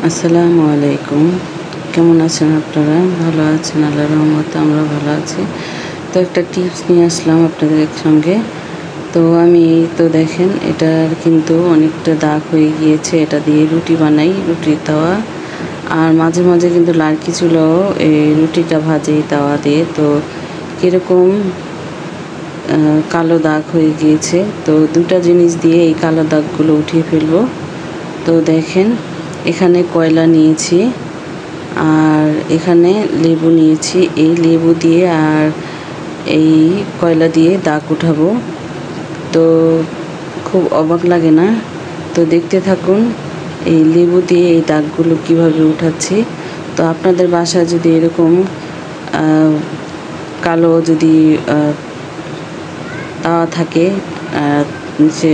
আসসালামু আলাইকুম। কেমন আছেন আপনারা? ভালো আছেন? আল্লাহর রহমতে আমরা ভালো আছি। তো একটা টিপস নিয়ে আসলাম আপনাদের সঙ্গে। তো আমি তো দেখেন এটার কিন্তু অনেকটা দাগ হয়ে গিয়েছে। এটা দিয়ে রুটি বানাই, রুটির তাওয়া। আর মাঝে মাঝে কিন্তু লার্কি চুলাও এই রুটিটা ভাজে এই তাওয়া দিয়ে। তো কীরকম কালো দাগ হয়ে গিয়েছে। তো দুটা জিনিস দিয়ে এই কালো দাগগুলো উঠিয়ে ফেলবো। তো দেখেন এখানে কয়লা নিয়েছি আর এখানে লেবু নিয়েছি। এই লেবু দিয়ে আর এই কয়লা দিয়ে দাগ উঠাবো। তো খুব অবাক লাগে না? তো দেখতে থাকুন এই লেবু দিয়ে এই দাগগুলো কিভাবে উঠাচ্ছি। তো আপনাদের বাসায় যদি এরকম কালো যদি তাওয়া থাকে, যে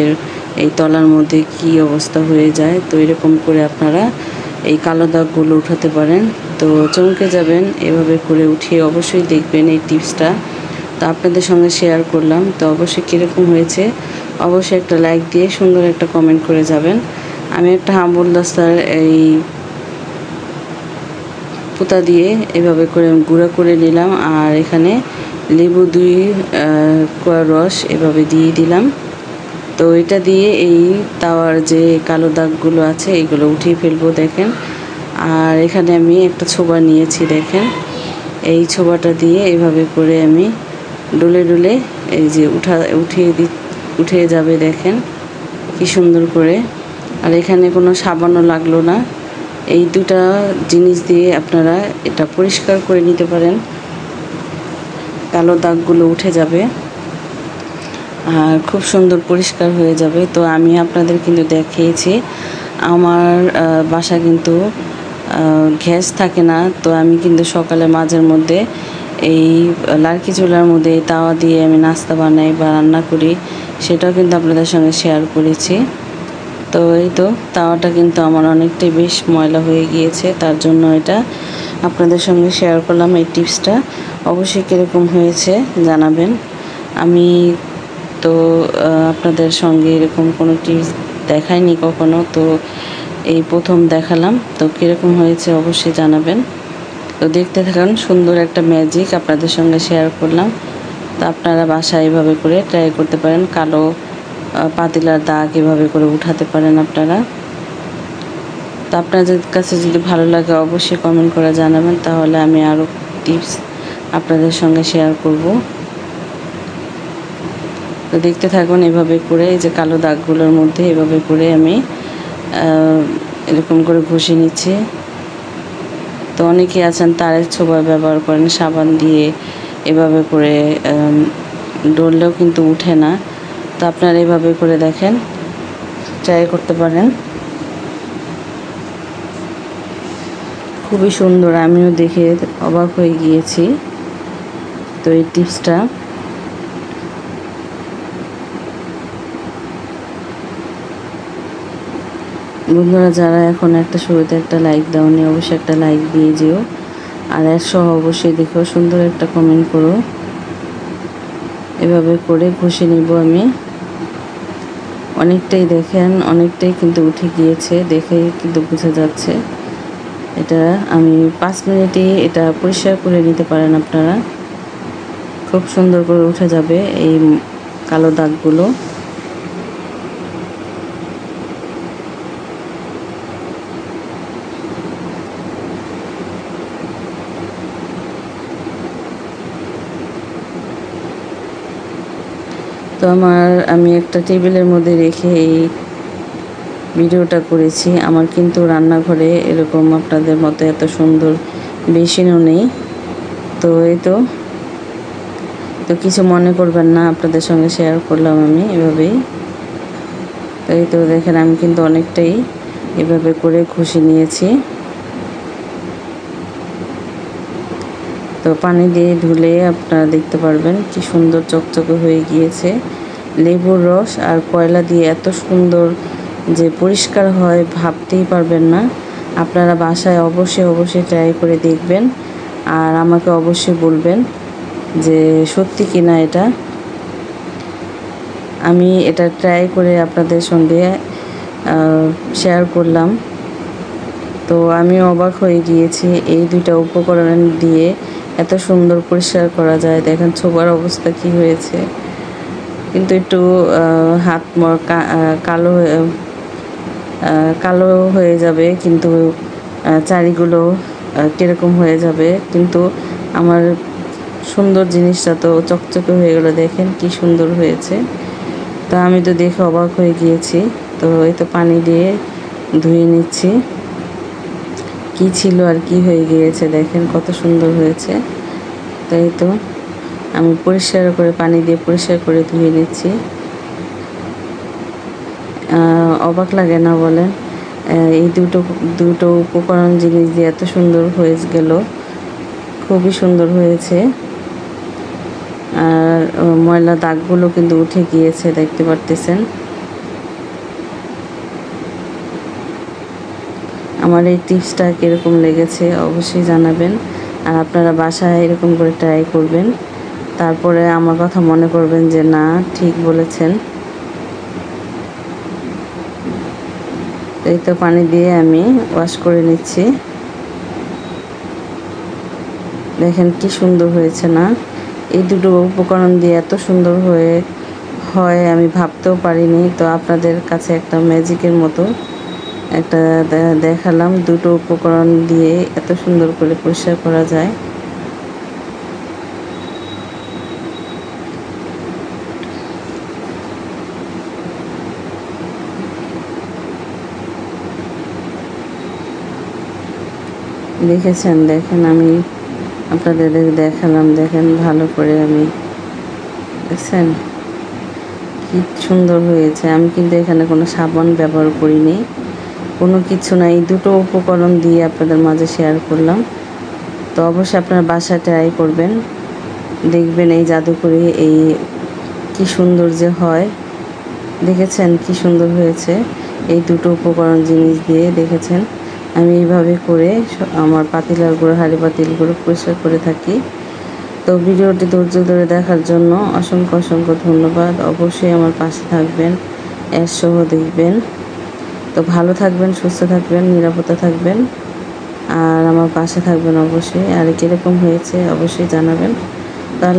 এই তলার মধ্যে কি অবস্থা হয়ে যায়। তো এরকম করে আপনারা এই কালো দাগগুলো উঠাতে পারেন। তো চমকে যাবেন এভাবে করে উঠিয়ে অবশ্যই দেখবেন এই টিপসটা। তো আপনাদের সঙ্গে শেয়ার করলাম। তো অবশ্যই কীরকম হয়েছে অবশ্যই একটা লাইক দিয়ে সুন্দর একটা কমেন্ট করে যাবেন। আমি একটা হাম্বল দাস্তার এই পুঁতা দিয়ে এভাবে করে গুঁড়া করে নিলাম আর এখানে লেবু 2 কোয়া রস এভাবে দিয়ে দিলাম। তো এটা দিয়ে এই তাওয়ার যে কালো দাগগুলো আছে এগুলো উঠিয়ে ফেলবো দেখেন। আর এখানে আমি একটা ছোবা নিয়েছি দেখেন। এই ছোবাটা দিয়ে এভাবে করে আমি ডলে ডলে এই যে উঠিয়ে যাবে দেখেন কি সুন্দর করে। আর এখানে কোনো সাবানও লাগলো না। এই দুটা জিনিস দিয়ে আপনারা এটা পরিষ্কার করে নিতে পারেন, কালো দাগগুলো উঠে যাবে আর খুব সুন্দর পরিষ্কার হয়ে যাবে। তো আমি আপনাদের কিন্তু দেখিয়েছি আমার বাসা কিন্তু গ্যাস থাকে না। তো আমি কিন্তু সকালে মাঝের মধ্যে এই লার্কি চুলার মধ্যে তাওয়া দিয়ে আমি নাস্তা বানাই বা রান্না করি, সেটাও কিন্তু আপনাদের সঙ্গে শেয়ার করেছি। তো এই তো তাওয়াটা কিন্তু আমার অনেকটাই বেশ ময়লা হয়ে গিয়েছে, তার জন্য এটা আপনাদের সঙ্গে শেয়ার করলাম এই টিপসটা। অবশ্যই কীরকম হয়েছে জানাবেন। আমি তো আপনাদের সঙ্গে এরকম কোনো টিপস দেখাইনি কখনো, তো এই প্রথম দেখালাম। তো কীরকম হয়েছে অবশ্যই জানাবেন। তো দেখতে থাকুন, সুন্দর একটা ম্যাজিক আপনাদের সঙ্গে শেয়ার করলাম। তো আপনারা বাসায় এভাবে করে ট্রাই করতে পারেন, কালো পাতিলার দাগ এভাবে করে উঠাতে পারেন আপনারা। তো আপনাদের কাছে যদি ভালো লাগে অবশ্যই কমেন্ট করে জানাবেন, তাহলে আমি আরও টিপস আপনাদের সঙ্গে শেয়ার করব। তো দেখতে থাকুন এভাবে করে এই যে কালো দাগগুলোর মধ্যে এভাবে করে আমি এরকম করে ঘষে নিচ্ছি। তো অনেকেই আছেন তারের ছোবা ব্যবহার করেন, সাবান দিয়ে এভাবে করে ডললেও কিন্তু উঠে না। তো আপনারা এভাবে করে দেখেন, ট্রাই করতে পারেন। খুবই সুন্দর, আমিও দেখে অবাক হয়ে গিয়েছি। তো এই টিপসটা বন্ধুরা যারা এখন শুরুতে একটা লাইক দাওনি অবশ্যই একটা লাইক দিয়ে যেও, আর সহ অবশ্যই দেখো সুন্দর একটা কমেন্ট করো। এভাবে করে ঘষে নিব আমি। অনেকটাই দেখেন, অনেকটাই কিন্তু উঠে গিয়েছে, দেখে কিন্তু বোঝা যাচ্ছে। এটা আমি 5 মিনিটে এটা পরিষ্কার করে নিতে পারেন আপনারা, খুব সুন্দর করে উঠে যাবে এই কালো দাগগুলো। তো আমি একটা টেবিলের মধ্যে রেখে এই ভিডিওটা করেছি। আমার কিন্তু রান্নাঘরে এরকম আপনাদের মতো এত সুন্দর বেসিনও নেই। তো এই তো কিছু মনে করবেন না, আপনাদের সঙ্গে শেয়ার করলাম আমি এভাবেই। তো এই তো দেখেন আমি কিন্তু অনেকটাই এভাবে করে ঘষে নিয়েছি। তো পানি দিয়ে ধুলে আপনারা দেখতে পারবেন কি সুন্দর চকচকে হয়ে গিয়েছে। লেবুর রস আর কয়লা দিয়ে এত সুন্দর যে পরিষ্কার হয় ভাবতেই পারবেন না। আপনারা বাসায় অবশ্যই ট্রাই করে দেখবেন আর আমাকে অবশ্যই বলবেন যে সত্যি কিনা এটা। আমি এটা ট্রাই করে আপনাদের সঙ্গে শেয়ার করলাম। তো আমি অবাক হয়ে গিয়েছি এই দুইটা উপকরণ দিয়ে এত সুন্দর পরিষ্কার করা যায়। দেখেন ছোবার অবস্থা কি হয়েছে, কিন্তু একটু হাত কালো কালো হয়ে যাবে, কিন্তু চারিগুলো কীরকম হয়ে যাবে, কিন্তু আমার সুন্দর জিনিসটা তো চকচকে হয়ে গেলো। দেখেন কি সুন্দর হয়েছে। তো আমি তো দেখে অবাক হয়ে গিয়েছি। তো এই তো পানি দিয়ে ধুয়ে নিচ্ছি। কি ছিল আর কি হয়ে গিয়েছে, দেখেন কত সুন্দর হয়েছে। তাই তো আমি পরিষ্কার করে পানি দিয়ে পরিষ্কার করে ধুয়ে নিচ্ছি। অবাক লাগে না বলেন? এই দুটো উপকরণ জিনিস দিয়ে এত সুন্দর হয়ে গেল, খুবই সুন্দর হয়েছে। আর ময়লা দাগগুলো কিন্তু উঠে গিয়েছে, দেখতে পারতেছেন। আমার এই টিপসটা কীরকম লেগেছে অবশ্যই জানাবেন। আর আপনারা বাসায় এরকম করে ট্রাই করবেন, তারপরে আমার কথা মনে করবেন যে না, ঠিক বলেছেন। এই তো পানি দিয়ে আমি ওয়াশ করে নিচ্ছি। দেখেন কি সুন্দর হয়েছে না? এই দুটো উপকরণ দিয়ে এত সুন্দর হয় আমি ভাবতেও পারিনি। তো আপনাদের কাছে একটা ম্যাজিকের মতো একটা দেখালাম, দুটো উপকরণ দিয়ে এত সুন্দর করে পরিষ্কার করা যায়। দেখেছেন? দেখেন আমি আপনাদের দেখালাম, দেখেন ভালো করে আমি, দেখছেন কি সুন্দর হয়েছে। আমি কিন্তু এখানে কোনো সাবান ব্যবহার করিনি, কোনো কিছু নাই। এই দুটো উপকরণ দিয়ে আপনাদের মাঝে শেয়ার করলাম। তো অবশ্যই আপনারা বাসায় ট্রাই করবেন, দেখবেন এই জাদুকরি এই কি সুন্দর যে হয়। দেখেছেন কি সুন্দর হয়েছে এই দুটো উপকরণ জিনিস দিয়ে। দেখেছেন আমি এইভাবে করে আমার পাতিলগুলো, হাঁড়ি পাতিলগুলো পরিষ্কার করে থাকি। তো ভিডিওটি ধৈর্য ধরে দেখার জন্য অসংখ্য অসংখ্য ধন্যবাদ। অবশ্যই আমার পাশে থাকবেন, অ্যাড সহ দেখবেন। তো ভালো থাকবেন, সুস্থ থাকবেন, নিরাপদে থাকবেন, আর আমার পাশে থাকবেন অবশ্যই। আর কীরকম হয়েছে অবশ্যই জানাবেন। তাহলে